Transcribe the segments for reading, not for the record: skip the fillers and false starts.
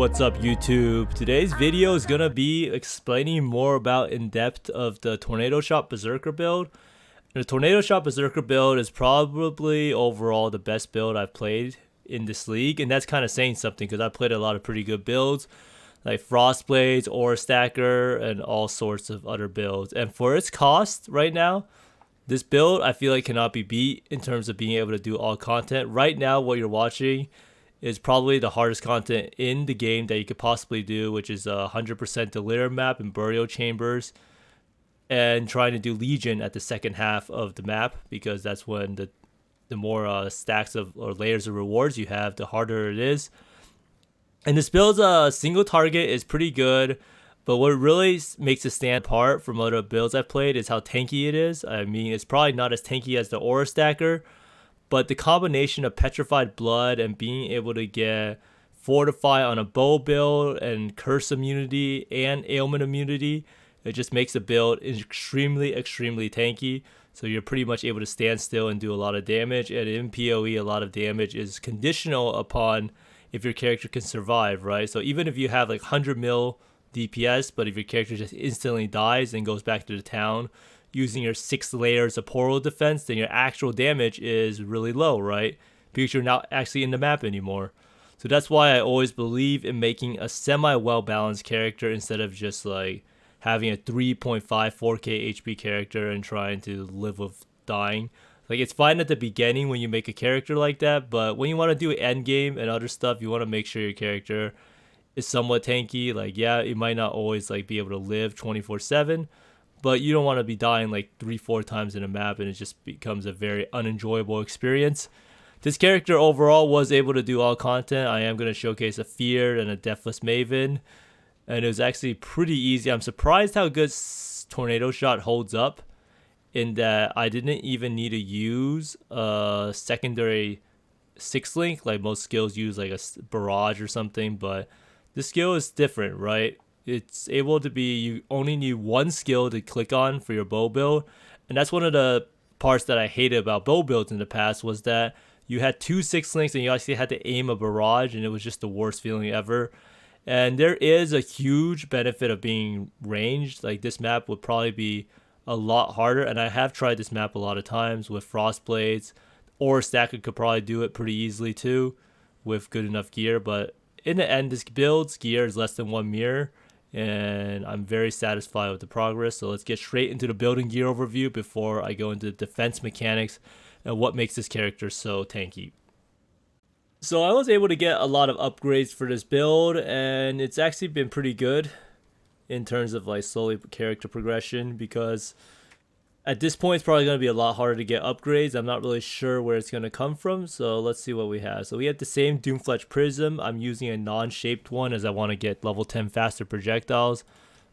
What's up YouTube? Today's video is gonna be explaining more about in depth of the Tornado Shot Berserker build. The Tornado Shot Berserker build is probably overall the best build I've played in this league, and that's kind of saying something because I played a lot of pretty good builds like Frostblades, Aura Stacker, and all sorts of other builds. And for its cost right now, this build I feel like cannot be beat in terms of being able to do all content. Right now what you're watching is probably the hardest content in the game that you could possibly do, which is a 100% Delirium map and Burial Chambers, and trying to do Legion at the second half of the map, because that's when the more stacks of or layers of rewards you have, the harder it is. And this build's single target is pretty good, but what really makes it stand apart from other builds I've played is how tanky it is. I mean, it's probably not as tanky as the Aura Stacker, but the combination of Petrified Blood and being able to get Fortify on a bow build and Curse Immunity and Ailment Immunity, it just makes the build extremely tanky. So you're pretty much able to stand still and do a lot of damage. And in PoE, a lot of damage is conditional upon if your character can survive, right? So even if you have like 100 mil DPS, but if your character just instantly dies and goes back to the town using your 6 layers of portal defense, then your actual damage is really low, right? Because you're not actually in the map anymore. So that's why I always believe in making a semi well balanced character instead of just like having a 3.5 4k HP character and trying to live with dying. Like, it's fine at the beginning when you make a character like that, but when you want to do end game and other stuff, you want to make sure your character is somewhat tanky. Like, yeah, it might not always like be able to live 24/7, but you don't want to be dying like 3-4 times in a map and it just becomes a very unenjoyable experience. This character overall was able to do all content. I am going to showcase a Feared and a Deathless Maven, and it was actually pretty easy. I'm surprised how good Tornado Shot holds up, in that I didn't even need to use a secondary 6-link like most skills use, like a barrage or something, but this skill is different, right? It's able to be, you only need one skill to click on for your bow build, and that's one of the parts that I hated about bow builds in the past, was that you had 2 6-links and you actually had to aim a barrage, and it was just the worst feeling ever. And there is a huge benefit of being ranged. Like, this map would probably be a lot harder, and I have tried this map a lot of times with Frostblades, or Stacker could probably do it pretty easily too with good enough gear, but in the end this build's gear is less than 1 mirror, and I'm very satisfied with the progress. So let's get straight into the building gear overview before I go into the defense mechanics and what makes this character so tanky. So I was able to get a lot of upgrades for this build, and it's actually been pretty good in terms of like slowly character progression, because at this point it's probably going to be a lot harder to get upgrades. I'm not really sure where it's going to come from, so let's see what we have. So we have the same Doomfletch Prism. I'm using a non-shaped one as I want to get level 10 faster projectiles.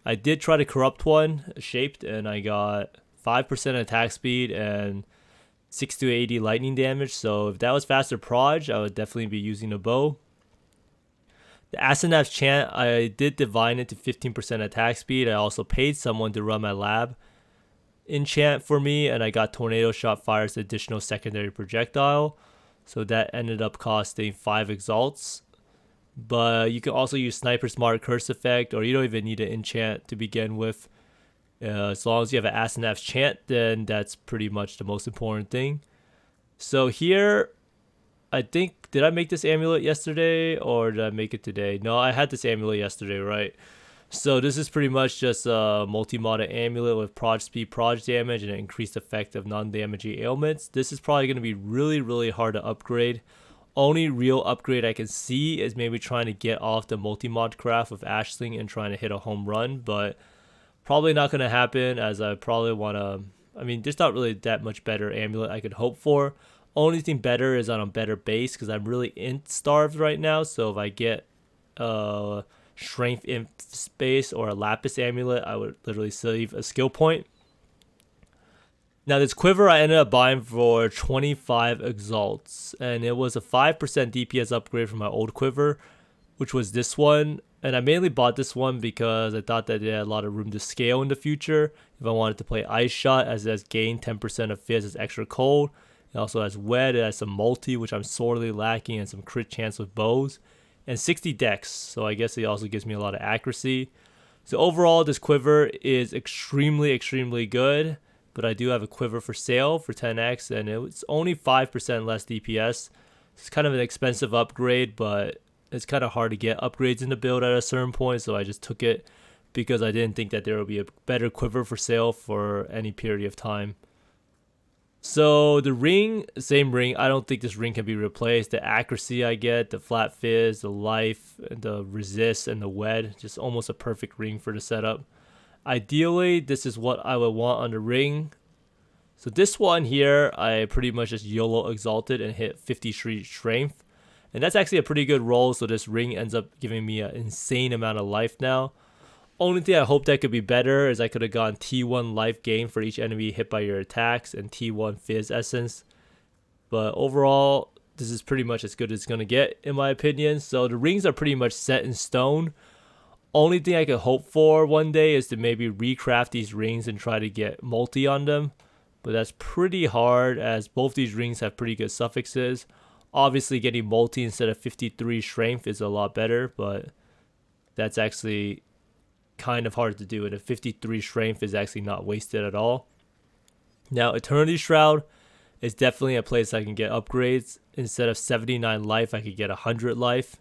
I did try to corrupt one shaped, and I got 5% attack speed and 6 to 80 lightning damage. So if that was faster proj, I would definitely be using a bow. The Asenath's Chant, I did divine it to 15% attack speed. I also paid someone to run my lab enchant for me, and I got Tornado Shot Fire's additional secondary projectile. So that ended up costing 5 exalts. But you can also use Sniper Smart Curse effect, or you don't even need an enchant to begin with. As long as you have an Asenath's Chant, then that's pretty much the most important thing. So here, I think, did I make this amulet yesterday or did I make it today? No, I had this amulet yesterday, right? So this is pretty much just a multi-modded amulet with proj speed, proj damage, and an increased effect of non-damaging ailments. This is probably going to be really hard to upgrade. Only real upgrade I can see is maybe trying to get off the multi-mod craft with Ashling and trying to hit a home run, but probably not going to happen, as I probably want to, I mean, there's not really that much better amulet I could hope for. Only thing better is on a better base, because I'm really int starved right now. So if I get strength in space or a lapis amulet, I would literally save a skill point. Now this quiver I ended up buying for 25 exalts, and it was a 5% DPS upgrade from my old quiver, which was this one. And I mainly bought this one because I thought that it had a lot of room to scale in the future if I wanted to play Ice Shot, as it has gained 10% of fizz as extra cold. It also has wet, it has some multi, which I'm sorely lacking, and some crit chance with bows. and 60 dex. So I guess it also gives me a lot of accuracy. So overall, this quiver is extremely good. But I do have a quiver for sale for 10x, and it's only 5% less DPS. It's kind of an expensive upgrade, but it's kind of hard to get upgrades in the build at a certain point, so I just took it because I didn't think that there would be a better quiver for sale for any period of time. So the ring, same ring. I don't think this ring can be replaced. The accuracy I get, the flat fizz, the life, the resist, and the wed, just almost a perfect ring for the setup. Ideally, this is what I would want on the ring. So this one here, I pretty much just YOLO exalted and hit 50 street strength. And that's actually a pretty good roll, so this ring ends up giving me an insane amount of life now. Only thing I hope that could be better is I could have gone T1 life gain for each enemy hit by your attacks and T1 fizz essence. But overall, this is pretty much as good as it's going to get in my opinion. So the rings are pretty much set in stone. Only thing I could hope for one day is to maybe recraft these rings and try to get multi on them. But that's pretty hard as both these rings have pretty good suffixes. Obviously getting multi instead of 53 strength is a lot better, but that's actually kind of hard to do. And a 53 strength is actually not wasted at all. Now Eternity Shroud is definitely a place I can get upgrades. Instead of 79 life, I could get 100 life.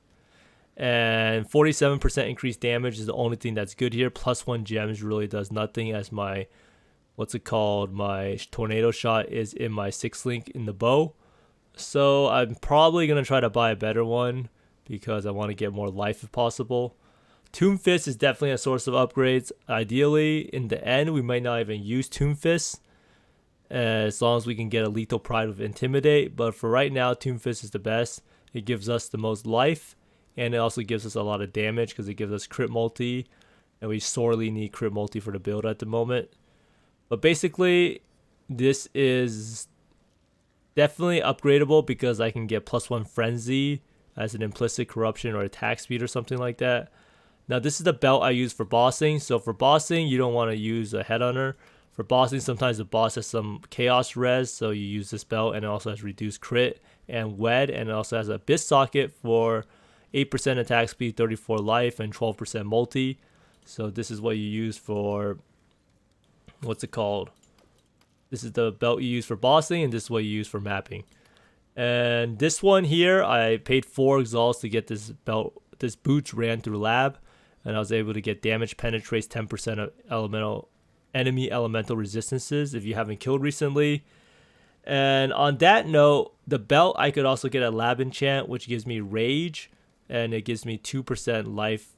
And 47% increased damage is the only thing that's good here. +1 gems really does nothing as my, my Tornado Shot is in my 6th link in the bow. So I'm probably going to try to buy a better one because I want to get more life if possible. Tomb Fist is definitely a source of upgrades. Ideally, in the end, we might not even use Tomb Fist as long as we can get a Lethal Pride with Intimidate. But for right now, Tomb Fist is the best. It gives us the most life. And it also gives us a lot of damage because it gives us crit multi. And we sorely need crit multi for the build at the moment. But basically, this is definitely upgradable because I can get +1 frenzy as an implicit corruption or attack speed or something like that. Now this is the belt I use for bossing. So for bossing, you don't want to use a headhunter. For bossing, sometimes the boss has some chaos res, so you use this belt, and it also has reduced crit and wed, and it also has a Abyss socket for 8% attack speed, 34 life, and 12% multi. So this is what you use for, this is the belt you use for bossing, and this is what you use for mapping. And this one here, I paid 4 exalts to get this belt. This boots ran through lab, and I was able to get damage penetrates 10% of enemy elemental resistances if you haven't killed recently. And on that note, the belt I could also get a lab enchant, which gives me rage, and it gives me 2% life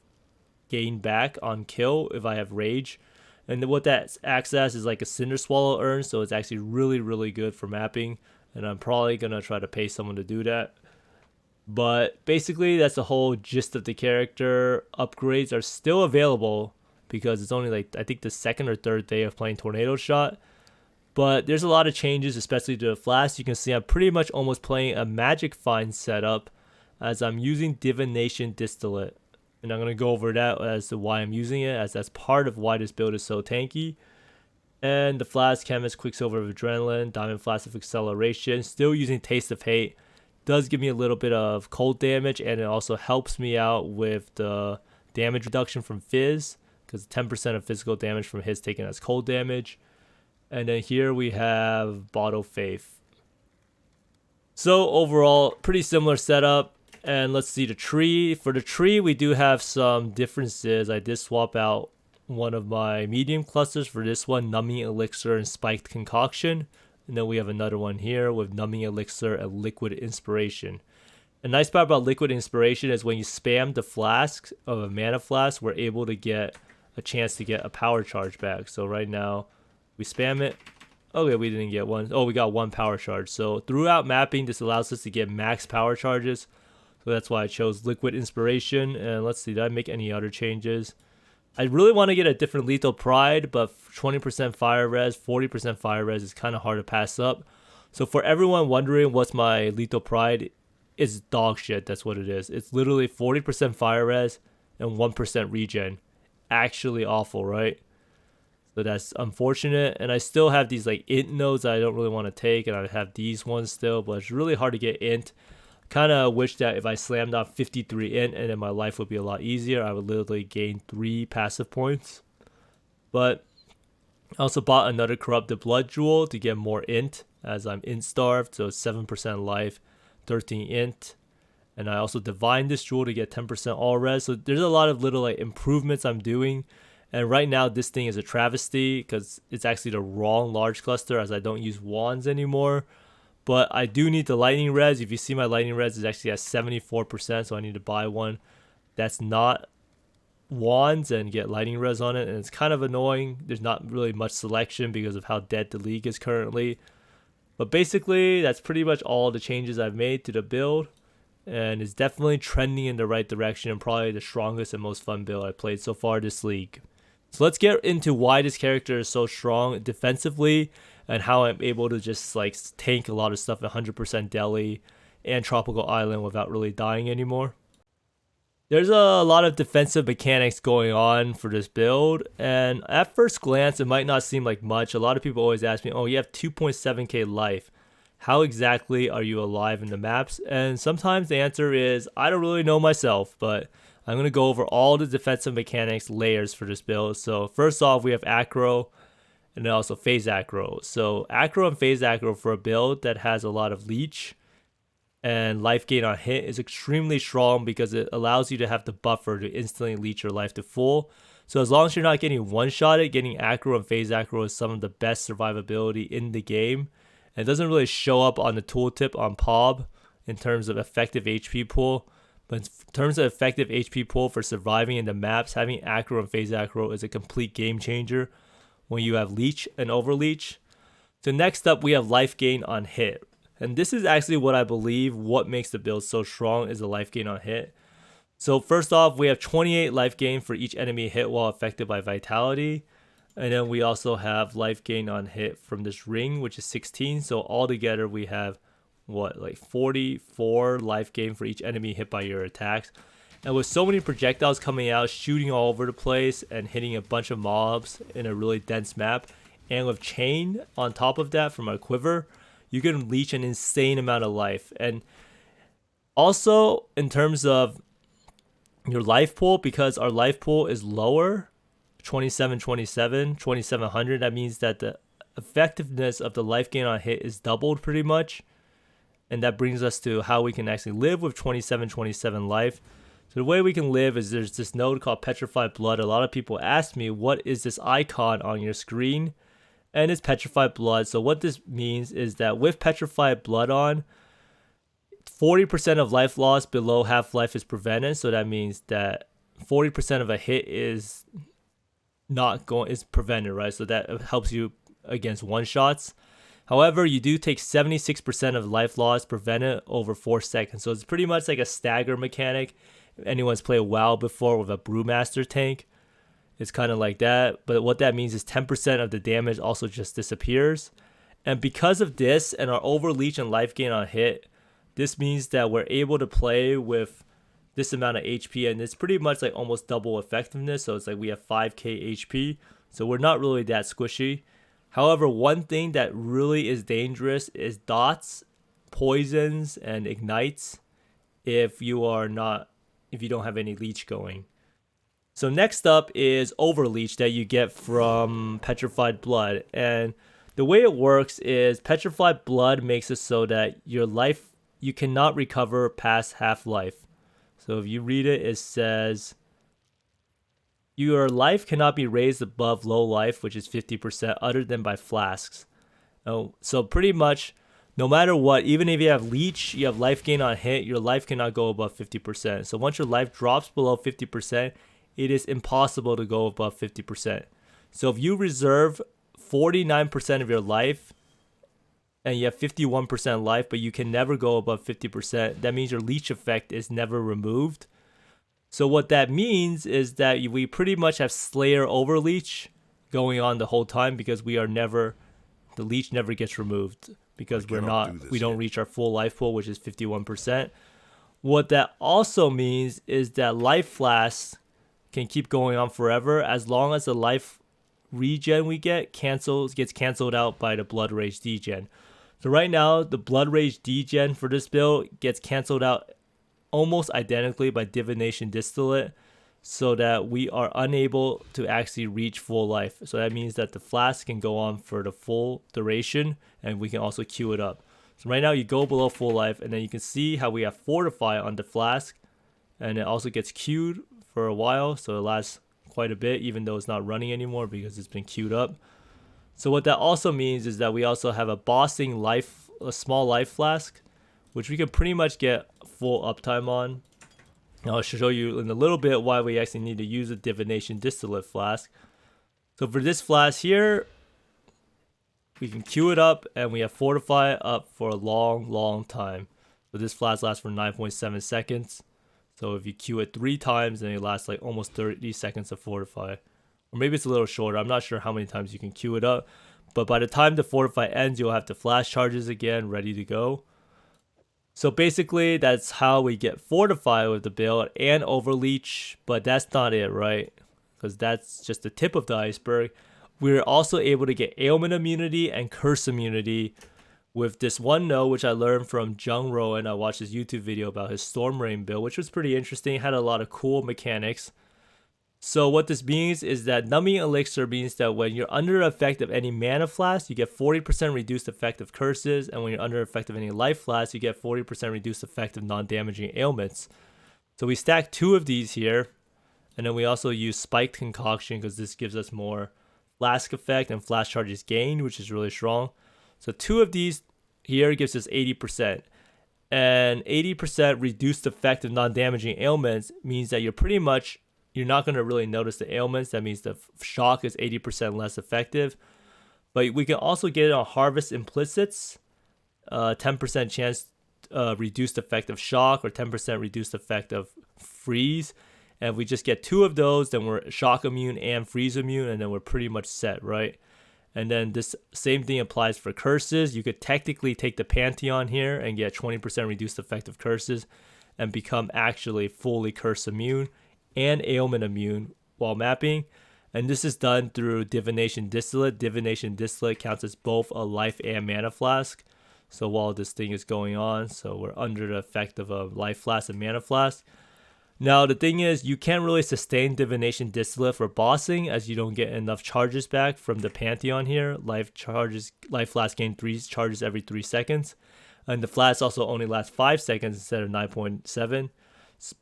gain back on kill if I have rage. And what that acts as is like a Cinder Swallow urn, so it's actually really good for mapping, and I'm probably gonna try to pay someone to do that. But basically that's the whole gist of the character. Upgrades are still available because it's only like I think the 2nd or 3rd day of playing Tornado Shot. But there's a lot of changes, especially to the flask. You can see I'm pretty much almost playing a Magic Find setup as I'm using Divination Distillate. And I'm going to go over that as to why I'm using it, as that's part of why this build is so tanky. And the Flask Chemist, Quicksilver of Adrenaline, Diamond Flask of Acceleration, still using Taste of Hate. Does give me a little bit of cold damage, and it also helps me out with the damage reduction from Fizz, because 10% of physical damage from his taken as cold damage. And then here we have Bottle Faith. So overall, pretty similar setup. And let's see the tree. For the tree, we do have some differences. I did swap out one of my medium clusters for this one, Numbing Elixir and Spiked Concoction. And then we have another one here with Numbing Elixir and Liquid Inspiration. A nice part about Liquid Inspiration is when you spam the flask of a mana flask, we're able to get a chance to get a power charge back. So right now, we spam it. Okay, we didn't get one. Oh, we got 1 power charge. So throughout mapping, this allows us to get max power charges. So that's why I chose Liquid Inspiration. And let's see, did I make any other changes? I really want to get a different Lethal Pride, but 20% fire res, 40% fire res is kind of hard to pass up. So for everyone wondering what's my Lethal Pride, it's dog shit, that's what it is. It's literally 40% fire res and 1% regen. Actually awful, right? So that's unfortunate. And I still have these like int nodes that I don't really want to take, and I have these ones still, but it's really hard to get int. Kind of wish that if I slammed on 53 int and then my life would be a lot easier. I would literally gain 3 passive points. But I also bought another Corrupted Blood Jewel to get more int, as I'm int starved, so 7% life, 13 int. And I also divined this jewel to get 10% all res. So there's a lot of little like improvements I'm doing. And right now this thing is a travesty because it's actually the wrong large cluster, as I don't use wands anymore. But I do need the lightning res. If you see, my lightning res is actually at 74%, so I need to buy one that's not wands and get lightning res on it. And it's kind of annoying. There's not really much selection because of how dead the league is currently. But basically, that's pretty much all the changes I've made to the build. And it's definitely trending in the right direction and probably the strongest and most fun build I played so far this league. So let's get into why this character is so strong defensively and how I'm able to just like tank a lot of stuff at 100% Delhi and Tropical Island without really dying anymore. There's a lot of defensive mechanics going on for this build, and at first glance it might not seem like much. A lot of people always ask me, oh, you have 2.7k life. How exactly are you alive in the maps? And sometimes the answer is, I don't really know myself, but I'm going to go over all the defensive mechanics layers for this build. So first off, we have Acro and then also Phase Acro. So Acro and Phase Acro for a build that has a lot of leech and life gain on hit is extremely strong because it allows you to have the buffer to instantly leech your life to full. So as long as you're not getting one-shotted, getting Acro and Phase Acro is some of the best survivability in the game. And it doesn't really show up on the tooltip on POB in terms of effective HP pool. But in terms of effective HP pool for surviving in the maps, having Acro and Phase Acro is a complete game changer when you have leech and overleech. So next up, we have life gain on hit. And this is actually what I believe what makes the build so strong is the life gain on hit. So first off, we have 28 life gain for each enemy hit while affected by vitality. And then we also have life gain on hit from this ring, which is 16. So altogether we have, like 44 life gain for each enemy hit by your attacks. And with so many projectiles coming out, shooting all over the place and hitting a bunch of mobs in a really dense map, and with chain on top of that from a quiver, you can leech an insane amount of life. And also in terms of your life pool, because our life pool is lower, 2700, that means that the effectiveness of the life gain on hit is doubled pretty much. And that brings us to how we can actually live with 2727 life. So the way we can live is there's this node called Petrified Blood. A lot of people ask me, what is this icon on your screen? And it's Petrified Blood. So what this means is that with Petrified Blood on, 40% of life loss below half-life is prevented. So that means that 40% of a hit is prevented, right? So that helps you against one-shots. However, you do take 76% of life loss prevented over 4 seconds. So it's pretty much like a stagger mechanic. If anyone's played WoW before with a Brewmaster tank, it's kind of like that. But what that means is 10% of the damage also just disappears. And because of this and our overleech and life gain on hit, this means that we're able to play with this amount of HP, and it's pretty much like almost double effectiveness. So it's like we have 5k HP. So we're not really that squishy. However, one thing that really is dangerous is dots, poisons, and ignites if you don't have any leech going. So next up is overleech that you get from Petrified Blood. And the way it works is Petrified Blood makes it so that you cannot recover past half-life. So if you read it, it says, your life cannot be raised above low life, which is 50%, other than by flasks. So pretty much, no matter what, even if you have leech, you have life gain on hit, your life cannot go above 50%. So once your life drops below 50%, it is impossible to go above 50%. So if you reserve 49% of your life, and you have 51% life, but you can never go above 50%, that means your leech effect is never removed. So what that means is that we pretty much have Slayer overleech going on the whole time because the leech never gets removed because we don't reach our full life pool, which is 51%. What that also means is that life flasks can keep going on forever as long as the life regen we gets canceled out by the Blood Rage degen. So right now, the Blood Rage degen for this build gets cancelled out almost identically by Divination Distillate, so that we are unable to actually reach full life. So that means that the flask can go on for the full duration, and we can also queue it up. So right now you go below full life, and then you can see how we have Fortify on the flask, and it also gets queued for a while, so it lasts quite a bit, even though it's not running anymore because it's been queued up. So what that also means is that we also have a bossing life, a small life flask, which we can pretty much get full uptime on. Now I'll show you in a little bit why we actually need to use a Divination Distillate flask. So for this flask here, we can queue it up, and we have Fortify up for a long time. So this flask lasts for 9.7 seconds. So if you queue it 3 times, then it lasts like almost 30 seconds of Fortify. Or maybe it's a little shorter. I'm not sure how many times you can queue it up. But by the time the Fortify ends, you'll have the flash charges again ready to go. So basically, that's how we get Fortify with the build and Overleech. But that's not it, right? Because that's just the tip of the iceberg. We're also able to get Ailment Immunity and Curse Immunity with this one node, which I learned from Jung Rowan. I watched his YouTube video about his Storm Rain build, which was pretty interesting. It had a lot of cool mechanics. So what this means is that Numbing Elixir means that when you're under effect of any mana flask, you get 40% reduced effect of curses, and when you're under effect of any life flask, you get 40% reduced effect of non-damaging ailments. So we stack 2 of these here, and then we also use Spiked Concoction because this gives us more flask effect and flash charges gained, which is really strong. So 2 of these here gives us 80%. And 80% reduced effect of non-damaging ailments means that you're not going to really notice the ailments. That means the shock is 80% less effective. But we can also get it on Harvest Implicits. 10% chance reduced effect of shock, or 10% reduced effect of freeze. And if we just get 2 of those, then we're shock immune and freeze immune, and then we're pretty much set, right? And then this same thing applies for curses. You could technically take the Pantheon here and get 20% reduced effect of curses and become actually fully curse immune and ailment immune while mapping. And this is done through Divination Distillate. Divination Distillate counts as both a life and mana flask. So while this thing is going on, so we're under the effect of a life flask and mana flask. Now the thing is, you can't really sustain Divination Distillate for bossing, as you don't get enough charges back from the Pantheon here. Life flask gain 3 charges every 3 seconds. And the flask also only lasts 5 seconds instead of 9.7.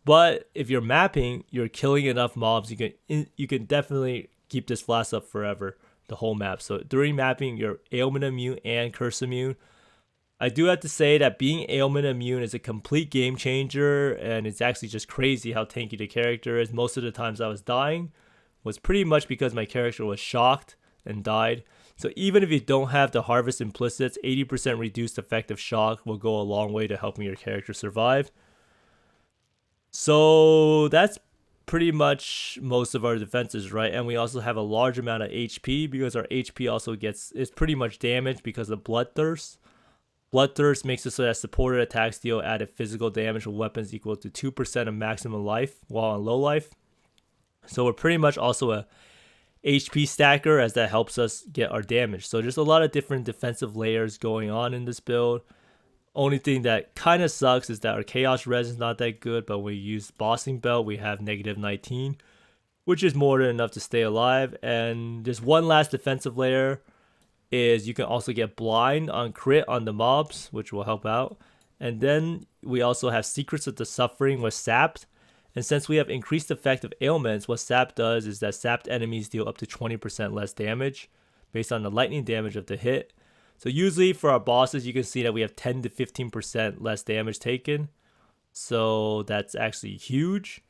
But if you're mapping, you're killing enough mobs, you can definitely keep this flask up forever, the whole map. So during mapping, you're ailment immune and curse immune. I do have to say that being ailment immune is a complete game changer, and it's actually just crazy how tanky the character is. Most of the times I was dying was pretty much because my character was shocked and died. So even if you don't have the Harvest Implicits, 80% reduced effective shock will go a long way to helping your character survive. So that's pretty much most of our defenses, right? And we also have a large amount of HP because our HP also is pretty much damaged because of Bloodthirst. Bloodthirst makes it so that supported attacks deal added physical damage with weapons equal to 2% of maximum life while on low life. So we're pretty much also a HP stacker, as that helps us get our damage. So there's a lot of different defensive layers going on in this build. Only thing that kind of sucks is that our Chaos Res is not that good, but when we use Bossing Belt, we have -19, which is more than enough to stay alive. And just one last defensive layer is you can also get blind on crit on the mobs, which will help out. And then we also have Secrets of the Suffering with Sapped. And since we have increased effect of ailments, what Sap does is that sapped enemies deal up to 20% less damage based on the lightning damage of the hit. So usually for our bosses, you can see that we have 10 to 15% less damage taken. So that's actually huge.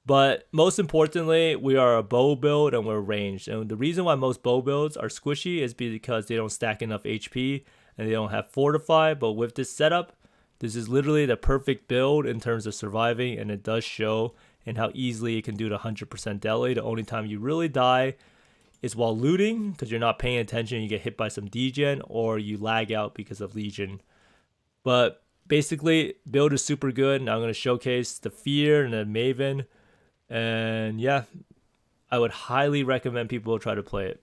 But most importantly, we are a bow build and we're ranged. And the reason why most bow builds are squishy is because they don't stack enough HP and they don't have Fortify. But with this setup, this is literally the perfect build in terms of surviving, and it does show in how easily it can do the 100% deli. The only time you really die is while looting, because you're not paying attention, you get hit by some degen, or you lag out because of Legion. But basically, build is super good. Now I'm going to showcase the Fear and the Maven. And yeah, I would highly recommend people try to play it.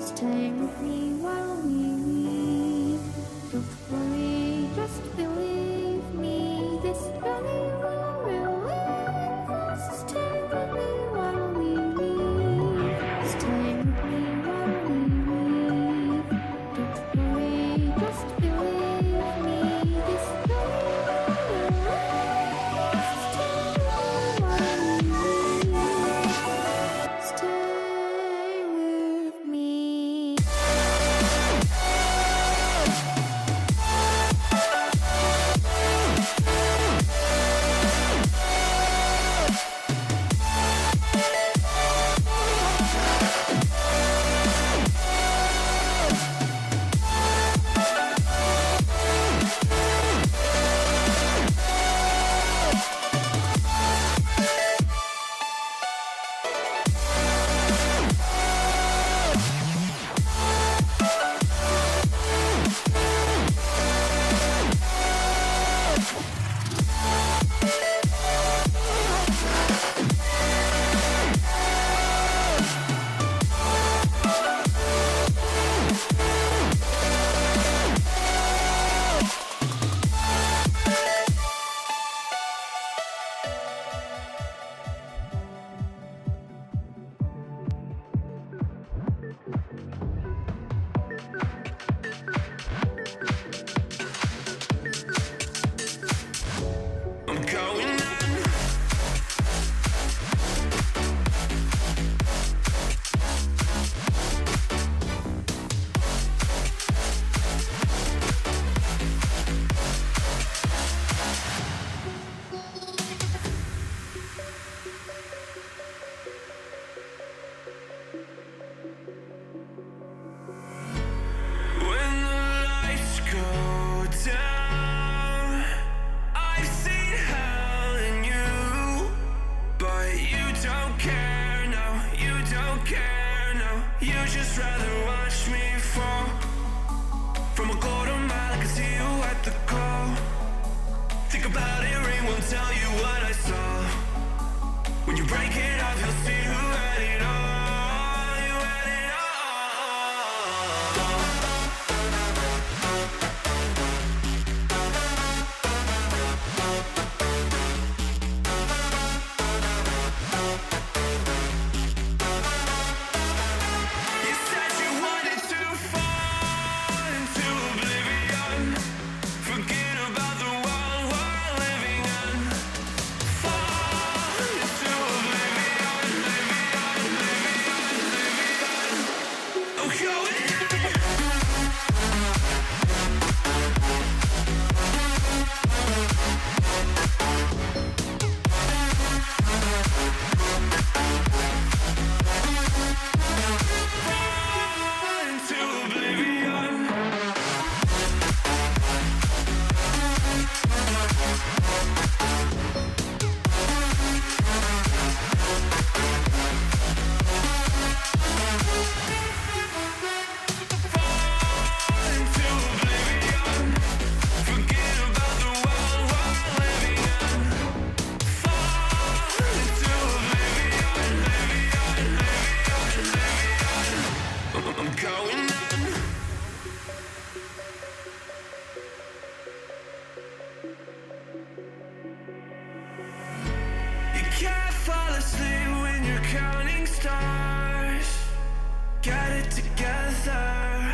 Stay with me while we leave. Don't worry, just believe me. This journey will relieve us. Stay with me while we leave. Stay with me while we leave. Don't worry, just believe me. This journey will relieve us. Stay with me while we leave. Stay with me. I'm going in. When the lights go down, I've seen hell in you, but you don't care, no, you don't care, no. You just rather watch me fall from a quarter mile. I can see you at the call. Think about it, ring won't tell you what I saw. When you break it off, you'll see who had it all. You had it all. You said you wanted to fall into oblivion. Forget about the world we're living in. Fall into oblivion, I'm going in. Fall into oblivion. Fall into oblivion. Forget about the world we're living in. Fall into oblivion, I'm going in. You can't fall asleep when you're counting stars. Get it together.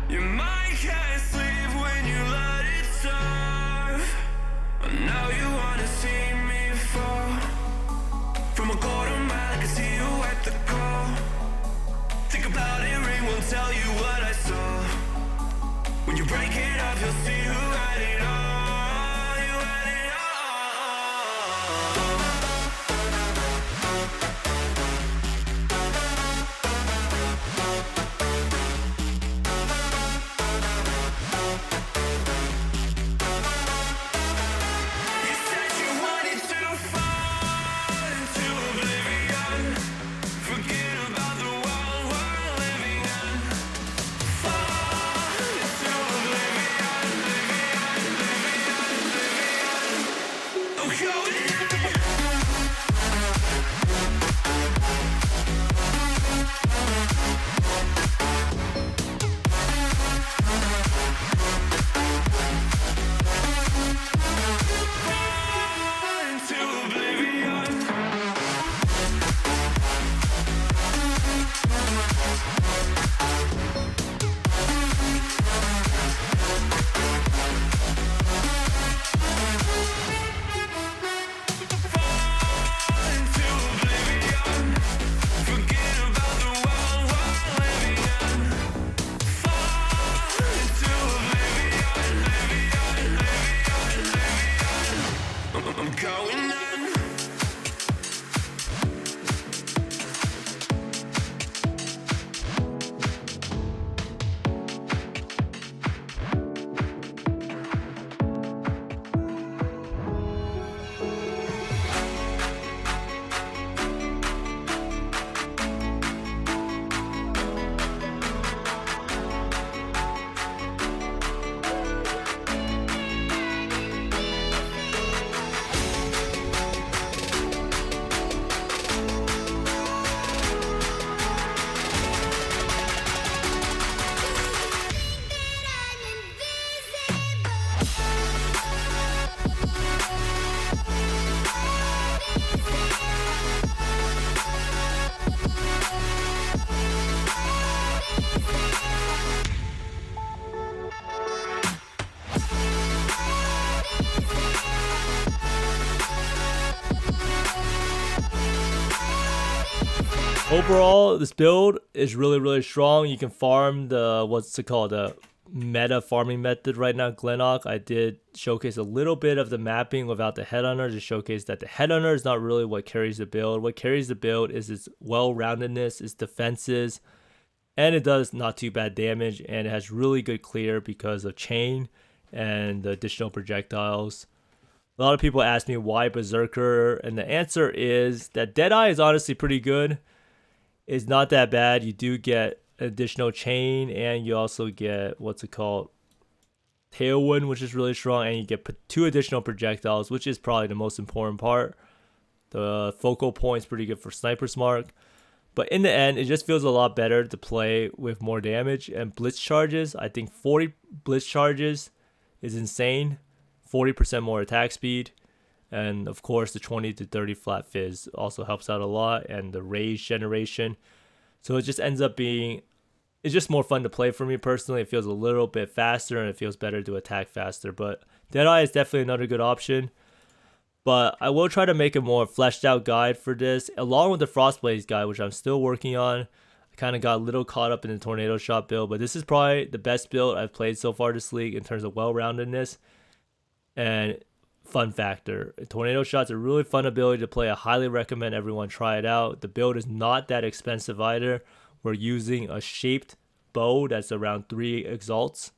Your mind can't sleep when you let it serve. And now you wanna see me fall from a quarter mile. I can see you at the call. Think about it, ring won't tell you what I saw. When you break it off, you'll see who had it all. You had it all. You said you wanted to fall into oblivion. Forget about the world we're living in. Fall into oblivion, I'm going in. Overall, this build is really strong. You can farm the, what's it called, the meta farming method right now, Glenok. I did showcase a little bit of the mapping without the Headhunter to showcase that the Headhunter is not really what carries the build. What carries the build is its well-roundedness, its defenses, and it does not too bad damage, and it has really good clear because of chain and the additional projectiles. A lot of people ask me why Berserker, and the answer is that Deadeye is honestly pretty good. It's not that bad. You do get additional chain, and you also get, what's it called, Tailwind, which is really strong, and you get 2 additional projectiles, which is probably the most important part. The focal point's pretty good for Sniper's Mark. But in the end, it just feels a lot better to play with more damage. And blitz charges, I think 40 blitz charges is insane. 40% more attack speed. And of course, the 20 to 30 flat fizz also helps out a lot. And the rage generation. So it just ends up being, it's just more fun to play for me personally. It feels a little bit faster and it feels better to attack faster. But Deadeye is definitely another good option. But I will try to make a more fleshed out guide for this, along with the Frostblaze guide, which I'm still working on. I kind of got a little caught up in the Tornado Shot build, but this is probably the best build I've played so far this league in terms of well-roundedness and fun factor. Tornado Shot's a really fun ability to play. I highly recommend everyone try it out. The build is not that expensive either. We're using a shaped bow that's around 3 exalts.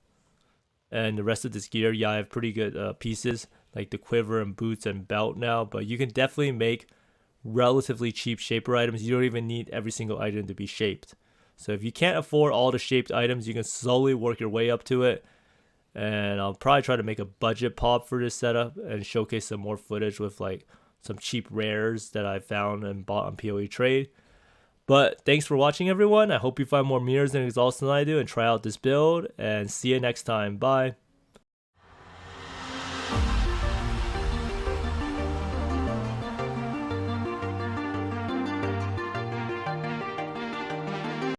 And the rest of this gear, yeah, I have pretty good pieces like the quiver and boots and belt now, but you can definitely make relatively cheap shaper items. You don't even need every single item to be shaped. So if you can't afford all the shaped items, you can slowly work your way up to it. And I'll probably try to make a budget pop for this setup and showcase some more footage with like some cheap rares that I found and bought on PoE Trade. But thanks for watching, everyone. I hope you find more mirrors and exalts than I do and try out this build, and see you next time. Bye.